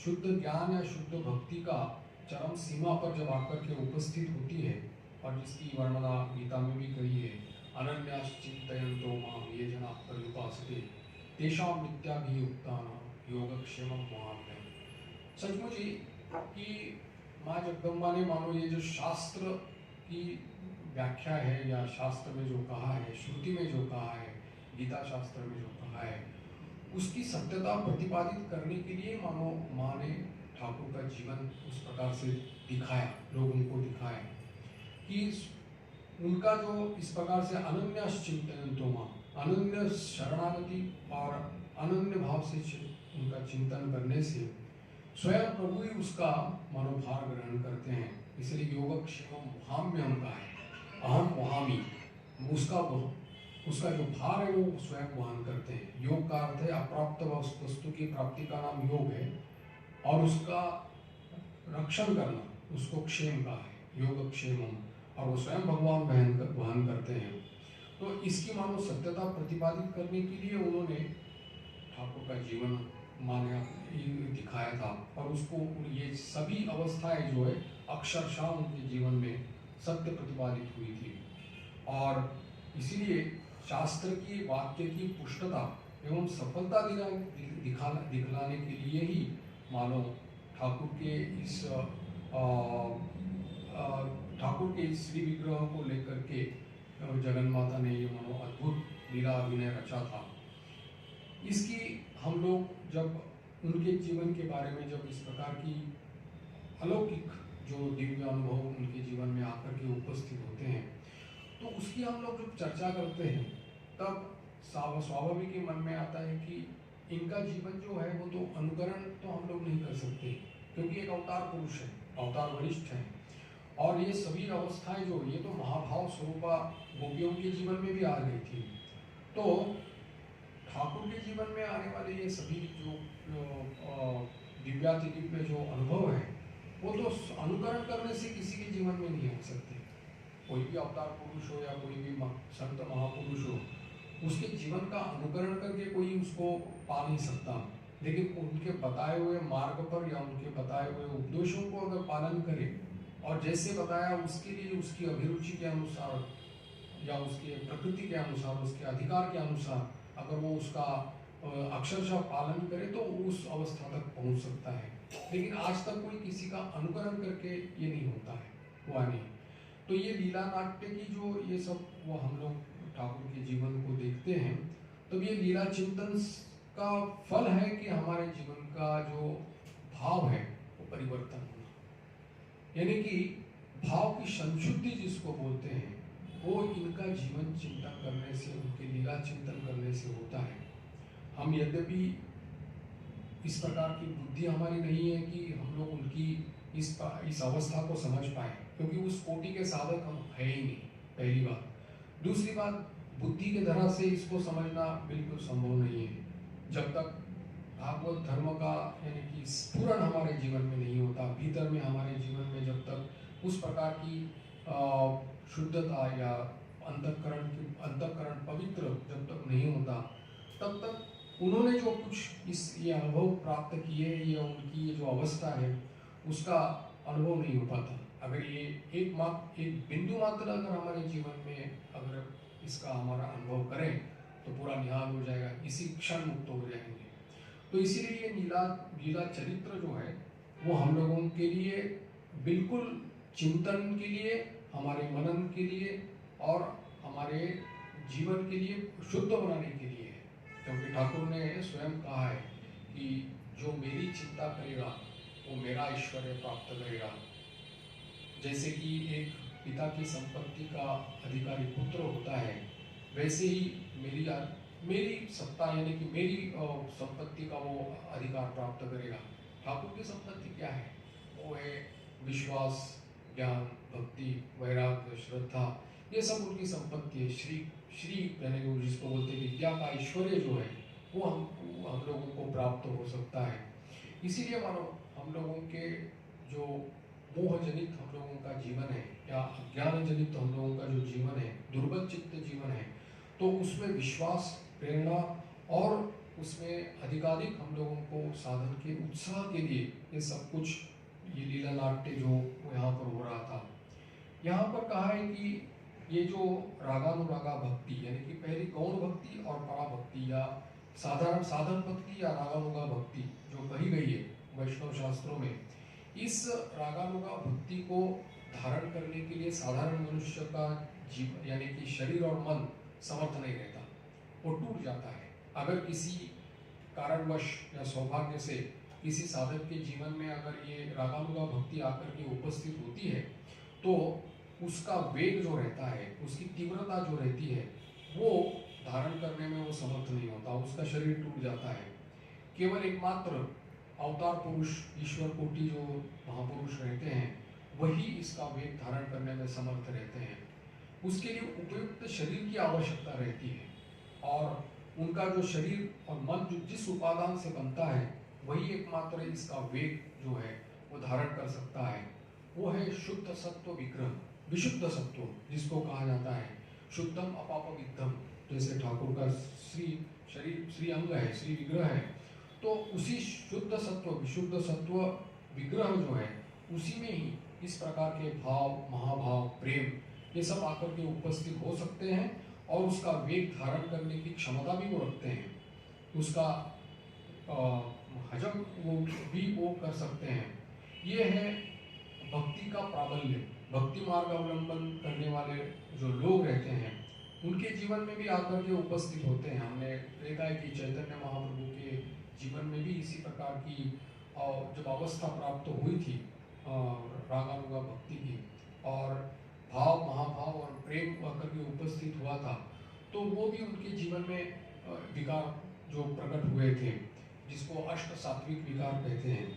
शुद्ध ज्ञान या शुद्ध भक्ति का चरम सीमा पर जब आकर के उपस्थित होती है, और जिसकी वर्णना गीता में भी कही है, अनन्याश्चिन्तयन्तो मां ये जना पर्युपासते तेषां नित्याभियुक्तानां योगक्षेमं वहाम्यहम्। सचमुच ही कि माँ जगदम्बा ने मानो ये जो शास्त्र की व्याख्या है या शास्त्र में जो कहा है, श्रुति में जो कहा है, गीता शास्त्र में जो कहा है, उसकी सत्यता प्रतिपादित करने के लिए मानो माँ ने ठाकुर का जीवन उस प्रकार से दिखाया, लोगों को दिखाया कि उनका जो इस प्रकार से अनन्याश्चिन्तयन्तो मां, अनन्य शरणागति और अनन्य भाव से उनका चिंतन करने से स्वयं प्रभु ही उसका मनोभार ग्रहण करते हैं। इसलिए योगक्षेमं वहाम्यहम् का है, अहम वहामि, उसका जो भार है वो स्वयं वहन करते हैं। योग का अर्थ है अप्राप्त वस्तु की प्राप्ति का नाम योग है, और उसका रक्षण करना उसको क्षेम का है, योगक्षेमम, और वो स्वयं भगवान वहन करते हैं। तो इसकी मानो सत्यता प्रतिपादित करने के लिए उन्होंने ठाकुर का जीवन माने दिखाया था, और उसको ये सभी अवस्थाएं जो है अक्षरशः उनके जीवन में सत्य प्रतिपादित हुई थी। और इसीलिए शास्त्र की वाक्य की पुष्टता एवं सफलता दिखलाने के लिए ही मानो ठाकुर के इस श्री विग्रह को लेकर के जगन माता ने ये मानो अद्भुत लीला अभिनय रचा था। इसकी हम लोग जब उनके जीवन के बारे में जब इस प्रकार की अलौकिक जो दिव्य अनुभव उनके जीवन में आकर के उपस्थित होते हैं, तो उसकी हम लोग जब चर्चा करते हैं तब स्वाभाविक ही मन में आता है कि इनका जीवन जो है वो तो अनुकरण तो हम लोग नहीं कर सकते, क्योंकि एक अवतार पुरुष है, अवतार वरिष्ठ है, और ये सभी अवस्थाएं जो ये तो महाभाव स्वरूपा गोपियों के जीवन में भी आ गई थी। तो ठाकुर के जीवन में आने वाले ये सभी जो दिव्याति दिव्य जो अनुभव है वो तो अनुकरण करने से किसी के जीवन में नहीं आ सकते। कोई भी अवतार पुरुष हो या कोई भी संत महापुरुष हो, उसके जीवन का अनुकरण करके कोई उसको पा नहीं सकता, लेकिन उनके बताए हुए मार्ग पर या उनके बताए हुए उपदेशों को अगर पालन करे और जैसे बताया उसके लिए उसकी अभिरुचि के अनुसार या उसके प्रकृति के अनुसार, उसके अधिकार के अनुसार अगर वो उसका अक्षरशः पालन करे तो उस अवस्था तक पहुंच सकता है। लेकिन आज तक कोई किसी का अनुकरण करके ये नहीं होता है, हुआ नहीं। तो ये लीला नाट्य की जो ये सब वो हम लोग ठाकुर के जीवन को देखते हैं, तब ये लीला चिंतन का फल है कि हमारे जीवन का जो भाव है वो परिवर्तन होना, यानी कि भाव की संशुद्धि जिसको बोलते हैं वो इनका जीवन चिंतन करने से, उनके लीला चिंतन करने से होता है। हम यद्यपि इस प्रकार की बुद्धि हमारी नहीं है कि हम लोग उनकी इस अवस्था को समझ पाए, क्योंकि उस कोटि के साधक हम है ही नहीं, पहली बात। दूसरी बात, बुद्धि के तरह से इसको समझना बिल्कुल संभव नहीं है जब तक भागवत धर्म का यानी कि स्फुरण हमारे जीवन में नहीं होता, भीतर में हमारे जीवन में जब तक उस प्रकार की शुद्धता या अंतःकरण पवित्र जब तक नहीं होता, तब तक उन्होंने जो कुछ ये अनुभव प्राप्त किए या उनकी ये जो अवस्था है उसका अनुभव नहीं हो पाता। अगर ये एक बिंदु मात्र अगर हमारे जीवन में अगर इसका हमारा अनुभव करें तो पूरा निहाल हो जाएगा, इसी क्षण मुक्त हो जाएंगे। तो इसीलिए ये लीला चरित्र जो है वो हम लोगों के लिए बिल्कुल चिंतन के लिए, हमारे मनन के लिए और हमारे जीवन के लिए शुद्ध बनाने के लिए है। क्योंकि ठाकुर ने स्वयं कहा है कि जो मेरी चिंता करेगा वो मेरा ऐश्वर्य प्राप्त करेगा। जैसे कि एक पिता की संपत्ति का अधिकारी पुत्र होता है, वैसे ही मेरी सत्ता यानी कि मेरी संपत्ति का वो अधिकार प्राप्त करेगा। ठाकुर की संपत्ति क्या है? वो है विश्वास, ज्ञान, भक्ति, वैराग्य, श्रद्धा, ये सब उनकी संपत्ति है। श्री यानी कि जिसको बोलते हैं विद्या का ऐश्वर्य जो है वो हम लोगों को प्राप्त हो सकता है। इसीलिए मानो हम लोगों के जो मोह जनित हम लोगों का जीवन है या अज्ञान जनित हम लोगों का जो जीवन है, दुर्बल चित्त जीवन है, तो उसमें विश्वास, प्रेरणा और उसमें अधिकाधिक हम लोगों को साधन के उत्साह के लिए ये सब कुछ ये लीला नाट्य जो यहाँ पर हो रहा था। यहाँ पर कहा है कि ये जो रागानुरागा भक्ति यानी कि पहली गौण भक्ति और पराभक्ति या साधारण साधन भक्ति या रागानुगा भक्ति जो कही गई है वैष्णव शास्त्रों में, इस रागानुगा भक्ति को धारण करने के लिए साधारण मनुष्य का जीवन यानी कि शरीर और मन समर्थ नहीं रहता, वो टूट जाता है। अगर किसी कारणवश या सौभाग्य से किसी साधक के जीवन में अगर ये रागानुगा भक्ति आकर के उपस्थित होती है तो उसका वेग जो रहता है, उसकी तीव्रता जो रहती है, वो धारण करने में वो समर्थ नहीं होता, उसका शरीर टूट जाता है। केवल एकमात्र अवतार पुरुष, ईश्वर कोटि जो महापुरुष रहते हैं, वही इसका वेग धारण करने में समर्थ रहते हैं। उसके लिए उपयुक्त शरीर की आवश्यकता रहती है और उनका जो शरीर और मन जो जिस उपादान से बनता है वही एकमात्र इसका वेग जो है वो धारण कर सकता है। वो है शुद्ध सत्व विग्रह, विशुद्ध सत्व जिसको कहा जाता है, शुद्धम अपापविद्धम, जैसे ठाकुर का श्री अंग है, श्री विग्रह है, तो उसी शुद्ध सत्व, विशुद्ध सत्व विग्रह जो है उसी में ही इस प्रकार के भाव, महाभाव, प्रेम ये सब आकर के उपस्थित हो सकते हैं और उसका वेग धारण करने की क्षमता भी वो रखते हैं, उसका हजम वो कर सकते हैं। ये है भक्ति का प्राबल्य। भक्ति मार्ग अवलंबन करने वाले जो लोग रहते हैं उनके जीवन में भी आकर के उपस्थित होते हैं। हमने देखा है कि चैतन्य महाप्रभु के जीवन में भी इसी प्रकार की जब अवस्था प्राप्त हुई थी रागानुगा भक्ति की और भाव महाभाव और प्रेम करके उपस्थित हुआ था, तो वो भी उनके जीवन में विकार जो प्रकट हुए थे, जिसको अष्ट सात्विक विकार कहते हैं।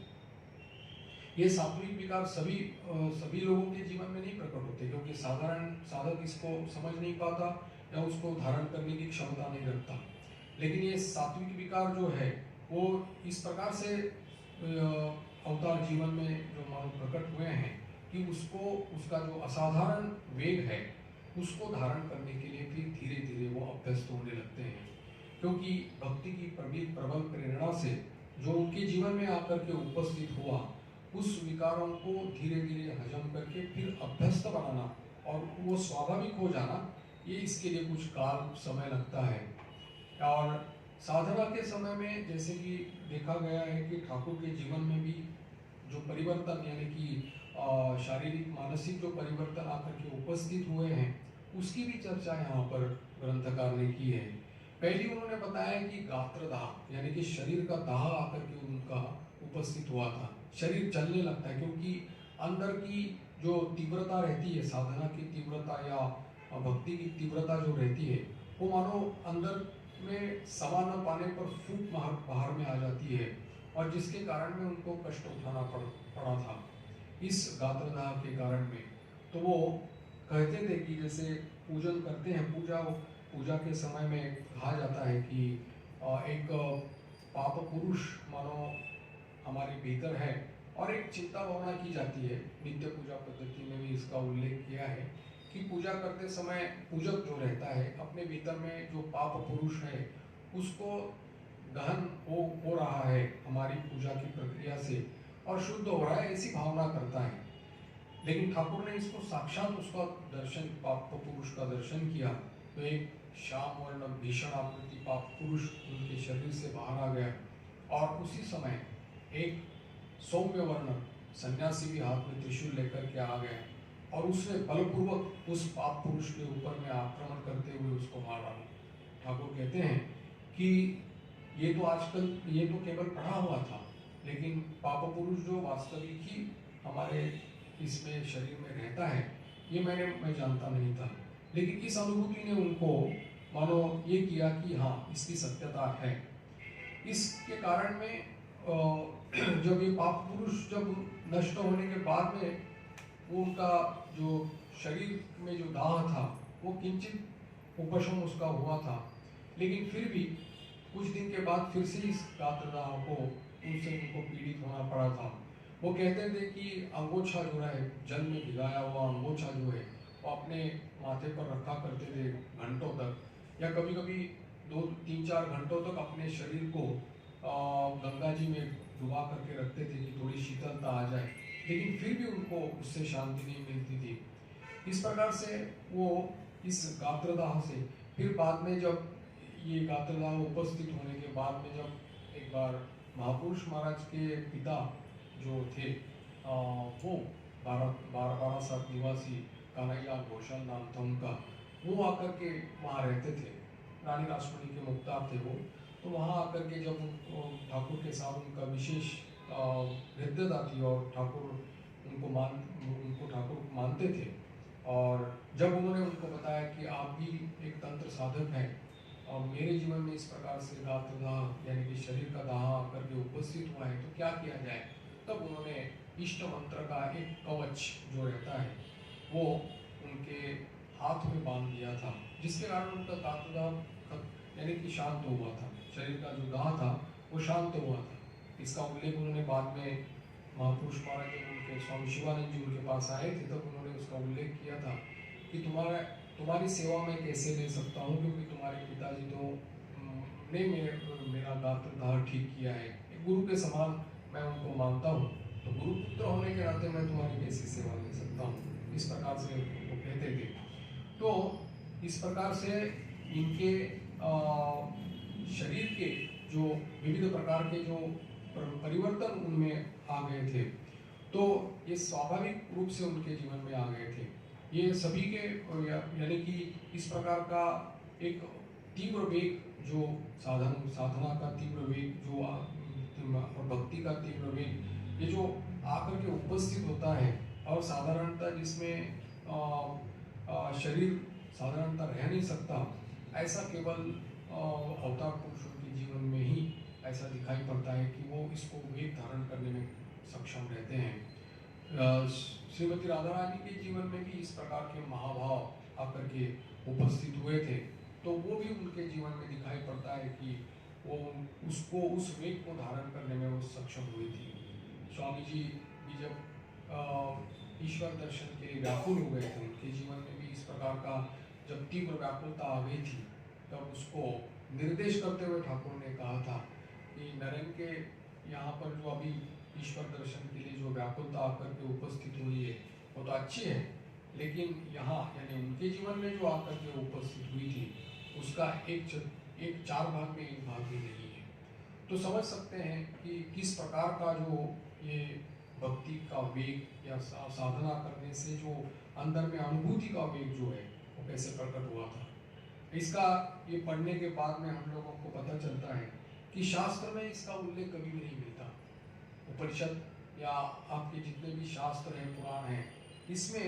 ये सात्विक विकार सभी लोगों के जीवन में नहीं प्रकट होते, क्योंकि साधारण साधक इसको समझ नहीं पाता या उसको धारण करने की क्षमता नहीं रखता। लेकिन ये सात्विक विकार जो है वो इस प्रकार से अवतार जीवन में जो मानव प्रकट हुए हैं कि उसको उसका जो असाधारण वेग है उसको धारण करने के लिए फिर धीरे धीरे वो अभ्यस्त होने लगते हैं, क्योंकि भक्ति की प्रबल प्रेरणा से जो उनके जीवन में आकर के उपस्थित हुआ, उस विकारों को धीरे धीरे हजम करके फिर अभ्यस्त बनाना और वो स्वाभाविक हो जाना, ये इसके लिए कुछ काल समय लगता है। और साधना के समय में जैसे कि देखा गया है कि ठाकुर के जीवन में भी जो परिवर्तन यानी कि शारीरिक मानसिक जो परिवर्तन आकर के उपस्थित हुए हैं, उसकी भी चर्चा यहाँ पर ग्रंथकार ने की है। पहली उन्होंने बताया कि गात्रदाह यानी कि शरीर का दाह आकर के उनका उपस्थित हुआ था, शरीर जलने लगता है, क्योंकि अंदर की जो तीव्रता रहती है, साधना की तीव्रता या भक्ति की तीव्रता जो रहती है, वो मानो अंदर में समा न पाने पर फूट बाहर में आ जाती है, और जिसके कारण में उनको कष्ट उठाना पड़ा था इस गात्रदाह के कारण में। तो वो कहते थे कि जैसे पूजन करते हैं, पूजा के समय में कहा जाता है कि एक पाप पुरुष मानो हमारे भीतर है, और एक चिंता भावना की जाती है, नित्य पूजा पद्धति में भी इसका उल्लेख किया है कि पूजा करते समय पूजक जो रहता है अपने भीतर में जो पाप पुरुष है उसको गहन हो रहा है हमारी पूजा की प्रक्रिया से और शुद्ध हो रहा है, ऐसी भावना करता है। लेकिन ठाकुर ने इसको साक्षात उसका दर्शन, पाप पुरुष का दर्शन किया, तो एक श्याम वर्ण भीषण आकृति पाप पुरुष उनके शरीर से बाहर आ गया, और उसी समय एक सौम्य वर्ण सन्यासी भी हाथ में त्रिशूल लेकर के आ गया, और उसने बलपूर्वक उस पाप पुरुष के ऊपर में आक्रमण करते हुए उसको मार डाला। ठाकुर कहते हैं कि ये तो केवल पढ़ा हुआ था, लेकिन पाप पुरुष जो वास्तविक ही हमारे इसमें शरीर में रहता है, ये मैं जानता नहीं था। लेकिन इस अनुभूति ने उनको मानो ये किया कि हाँ, इसकी सत्यता है। इसके कारण में जब ये पाप पुरुष जब नष्ट होने के बाद में वो उनका जो शरीर में जो दाह था वो किंचित उपशम उसका हुआ था, लेकिन फिर भी कुछ दिन के बाद फिर से इस गात्रदाह को उनसे उनको पीड़ित होना पड़ा था। वो कहते थे कि अंगोछा जो है, जल में भिगाया हुआ अंगोछा जो है, वो अपने माथे पर रखा करते थे घंटों तक, या कभी कभी 2-3-4 घंटों तक अपने शरीर को गंगा जी में डुबा करके रखते थे कि थोड़ी शीतलता आ जाए, लेकिन फिर भी उनको उससे शांति नहीं मिलती थी। इस प्रकार से वो इस गात्रदाह से फिर बाद में जब ये गात्रदाह उपस्थित होने के बाद में जब एक बार महापुरुष महाराज के पिता जो थे वो बारासात निवासी कन्हैया घोषाल नाम था उनका, वो आकर के वहाँ रहते थे, रानी रासमणी के मुख्तार थे वो। तो वहाँ आकर के जब ठाकुर के साथ उनका विशेष हृदयता थी और उनको ठाकुर मानते थे, और जब उन्होंने उनको बताया कि आप भी एक तंत्र साधक हैं और मेरे जीवन में इस प्रकार से गात्रदाह यानी कि शरीर का दाह आकर के उपस्थित हुआ है, तो क्या किया जाए, तब उन्होंने इष्ट मंत्र का एक कवच जो रहता है वो उनके हाथ में बांध दिया था, जिसके कारण उनका गात्रदाह यानी कि शांत हुआ था, शरीर का जो दाह था वो शांत हुआ था। इसका उल्लेख उन्होंने बाद में महापुरुष महाराज जब उनके स्वामी शिवानंद जी उनके पास आए थे तब उन्होंने उसका उल्लेख किया था कि तुम्हारी सेवा में कैसे ले सकता हूँ, क्योंकि तुम्हारे पिताजी तो ने मेरा गात्रदाह ठीक किया है, एक गुरु के समान मैं उनको मानता हूँ, तो गुरु पुत्र होने के नाते मैं तुम्हारी कैसी सेवा ले सकता हूँ, इस प्रकार से वो कहते थे। तो इस प्रकार से इनके शरीर के जो विविध प्रकार के जो परिवर्तन उनमें आ गए थे, तो ये स्वाभाविक रूप से उनके जीवन में आ गए थे। ये सभी के यानी कि इस प्रकार का एक तीव्र वेग जो साधना का तीव्र वेग जो भक्ति का तीव्र वेग, ये जो आकर के उपस्थित होता है और साधारणतः जिसमें शरीर साधारणतः रह नहीं सकता, ऐसा केवल अवतार पुरुषों के जीवन में ही ऐसा दिखाई पड़ता है कि वो इसको वेग धारण करने में सक्षम रहते हैं। श्रीमती राधा रानी के जीवन में भी इस प्रकार के महाभाव आकर के उपस्थित हुए थे, तो वो भी उनके जीवन में दिखाई पड़ता है कि वो उसको उस वेग को धारण करने में वो सक्षम हुई थी। स्वामी जी भी जब ईश्वर दर्शन के लिए व्याकुल हो गए थे, उनके जीवन में भी इस प्रकार का जब तीव्र व्याकुलता आ गई थी, तब उसको निर्देश करते हुए ठाकुर ने कहा था कि नरेन के यहाँ पर जो अभी ईश्वर दर्शन के लिए जो व्याकुलता आकर के उपस्थित हुई है वो तो अच्छी है, लेकिन यहाँ यानी उनके जीवन में जो आकर के उपस्थित हुई थी उसका एक चार भाग में एक भाग भी नहीं है। तो समझ सकते हैं कि किस प्रकार का जो ये भक्ति का वेग या साधना करने से जो अंदर में अनुभूति का वेग जो है वो कैसे प्रकट हुआ था। इसका ये पढ़ने के बाद में हम लोगों को पता चलता है कि शास्त्र में इसका उल्लेख कभी भी नहीं मिलता। उपनिषद या आपके जितने भी शास्त्र हैं, पुराण हैं, इसमें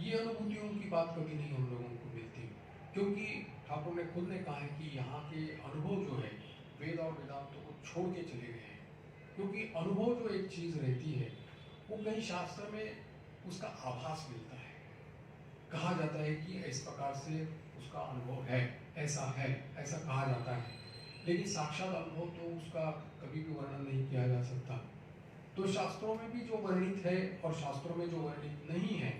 ये अनुभूतियों की बात कभी नहीं हम लोगों को मिलती, क्योंकि ठाकुर ने खुद ने कहा है कि यहाँ के अनुभव जो है वेद और वेदांतों को छोड़ के चले गए हैं। क्योंकि अनुभव जो एक चीज़ रहती है वो कहीं शास्त्र में उसका आभास मिलता है, कहा जाता है कि इस प्रकार से उसका अनुभव है, ऐसा कहा जाता है, लेकिन साक्षात अनुभव तो उसका कभी भी वर्णन नहीं किया जा सकता। तो शास्त्रों में भी जो वर्णित है और शास्त्रों में जो वर्णित नहीं है,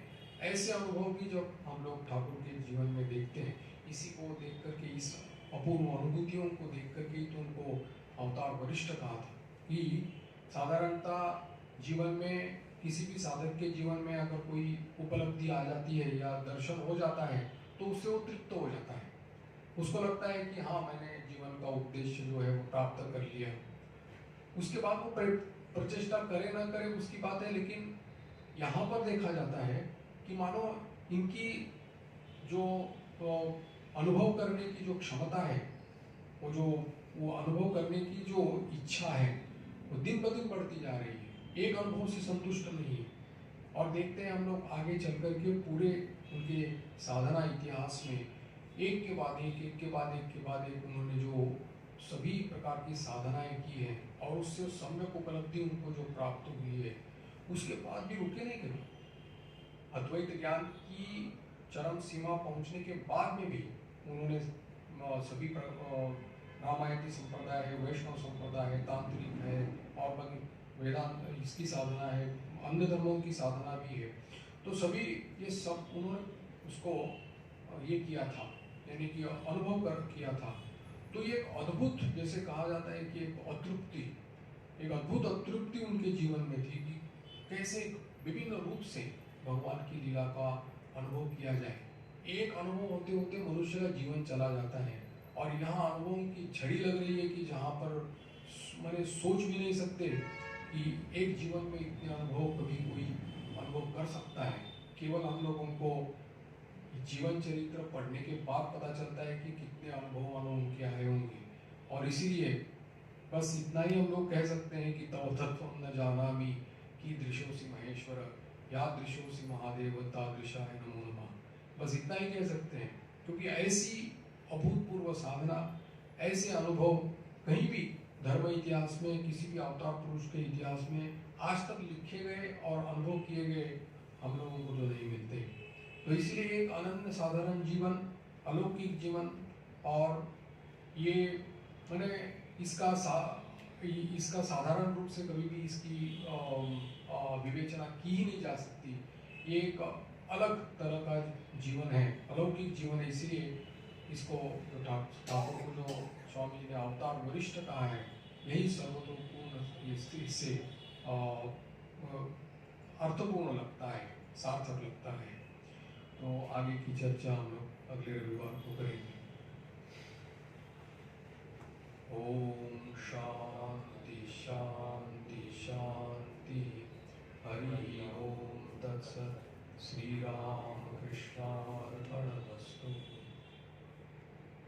ऐसे अनुभव भी जब हम लोग ठाकुर के जीवन में देखते हैं, इसी को देख करके, इस अपूर्व अनुभूतियों को देख करके ही तो उनको अवतार वरिष्ठ कहा था। कि साधारणतः जीवन में किसी भी साधक के जीवन में अगर कोई उपलब्धि आ जाती है या दर्शन हो जाता है तो उससे वो तृप्त हो जाता है, उसको लगता है कि हाँ, मैंने जीवन का उद्देश्य जो है वो प्राप्त कर लिया। उसके बाद वो प्रचेष्टा करे ना करे उसकी बात है, लेकिन यहाँ पर देखा जाता है कि मानो इनकी जो अनुभव करने की जो क्षमता है, वो अनुभव करने की जो इच्छा है वो दिन ब दिन बढ़ती जा रही है, एक अनुभव से संतुष्ट नहीं है। और देखते हैं हम लोग आगे चल कर के पूरे उनके साधना इतिहास में एक के बाद एक उन्होंने जो सभी प्रकार की साधनाएं की है और उससे सम्यक उपलब्धि उनको जो प्राप्त हुई है, उसके बाद भी रुके नहीं कभी। अद्वैत ज्ञान की चरम सीमा पहुंचने के बाद में भी उन्होंने सभी रामायती संप्रदाय है, वैष्णव संप्रदाय है, तांत्रिक है और वेदांत इसकी साधना है, अन्य धर्मों की साधना भी है, तो सभी ये सब उन्होंने उसको ये किया था, यानी कि अनुभव किया था। तो ये एक अद्भुत, जैसे कहा जाता है कि एक अद्भुत अतृप्ति उनके जीवन में थी कि कैसे विभिन्न रूप से भगवान की लीला का अनुभव किया जाए। एक अनुभव होते होते मनुष्य का जीवन चला जाता है और यहाँ अनुभवों की झड़ी लग रही है कि जहाँ पर मैंने सोच भी नहीं सकते कि एक जीवन में इतने अनुभव कभी कोई अनुभव कर सकता है। केवल हम लोगों को जीवन चरित्र पढ़ने के बाद पता चलता है कि कितने अनुभव उनके आए होंगे, और इसीलिए बस इतना ही हम लोग कह सकते हैं कि तव तत्व न जानामि की दृशोसी महेश्वर या दृशोसी महादेव तादृशाय नमो नमः, बस इतना ही कह सकते हैं। क्योंकि ऐसी अभूतपूर्व साधना, ऐसे अनुभव कहीं भी धर्म इतिहास में, किसी भी अवतार पुरुष के इतिहास में आज तक लिखे गए और अनुभव किए गए हम लोगों को तो नहीं मिलते। तो इसलिए एक अनन्य साधारण जीवन, अलौकिक जीवन, और ये मैंने इसका साधारण रूप से कभी भी इसकी विवेचना की ही नहीं जा सकती। ये एक अलग तरह का जीवन है, अलौकिक जीवन है। इसीलिए इसको ठाकुर को जो स्वामी जी ने अवतार वरिष्ठ कहा है, यही सर्वतोपूर्ण इससे अर्थपूर्ण लगता है, सार्थक लगता है। तो आगे की चर्चा हम लोग अगले रविवार को करेंगे। ओम शांति शांति शांति। हरि ओम तत्सत। श्री राम कृष्णार्पणमस्तु।